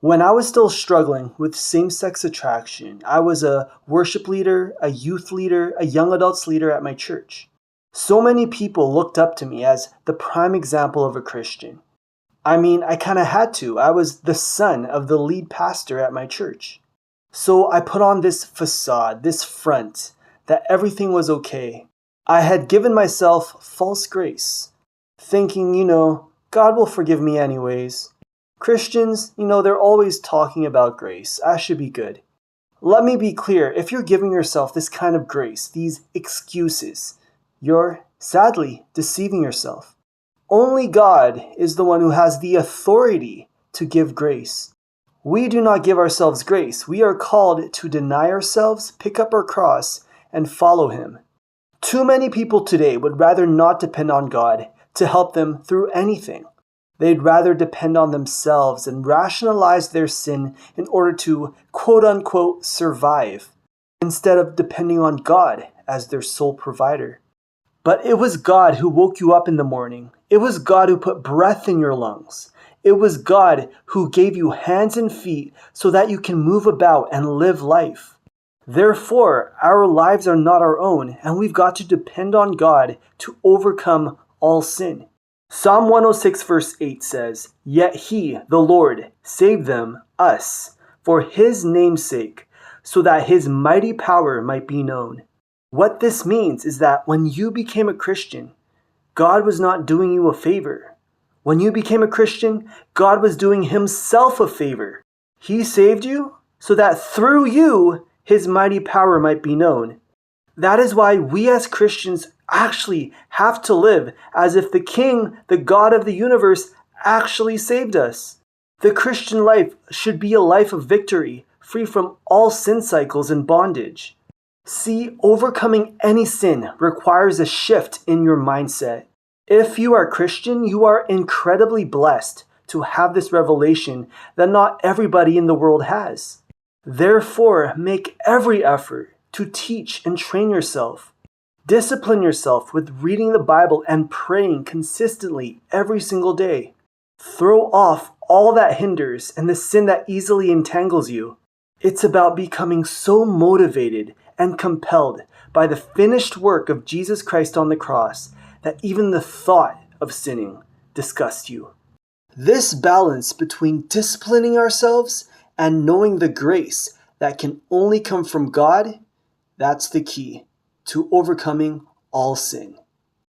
When I was still struggling with same-sex attraction, I was a worship leader, a youth leader, a young adults leader at my church. So many people looked up to me as the prime example of a Christian. I mean, I kind of had to. I was the son of the lead pastor at my church. So I put on this facade, this front, that everything was okay. I had given myself false grace, thinking, God will forgive me anyways. Christians, they're always talking about grace. I should be good. Let me be clear, if you're giving yourself this kind of grace, these excuses, you're sadly deceiving yourself. Only God is the one who has the authority to give grace. We do not give ourselves grace. We are called to deny ourselves, pick up our cross, and follow Him. Too many people today would rather not depend on God to help them through anything. They'd rather depend on themselves and rationalize their sin in order to quote-unquote survive, instead of depending on God as their sole provider. But it was God who woke you up in the morning. It was God who put breath in your lungs. It was God who gave you hands and feet so that you can move about and live life. Therefore, our lives are not our own, and we've got to depend on God to overcome all sin. Psalm 106 verse 8 says, "Yet He, the Lord, saved them, us, for His name's sake, so that His mighty power might be known." What this means is that when you became a Christian, God was not doing you a favor. When you became a Christian, God was doing Himself a favor. He saved you so that through you, His mighty power might be known. That is why we as Christians actually have to live as if the King, the God of the universe, actually saved us. The Christian life should be a life of victory, free from all sin cycles and bondage. See, overcoming any sin requires a shift in your mindset. If you are Christian, you are incredibly blessed to have this revelation that not everybody in the world has. Therefore, make every effort to teach and train yourself. Discipline yourself with reading the Bible and praying consistently every single day. Throw off all that hinders and the sin that easily entangles you. It's about becoming so motivated and compelled by the finished work of Jesus Christ on the cross that even the thought of sinning disgusts you. This balance between disciplining ourselves and knowing the grace that can only come from God, that's the key to overcoming all sin.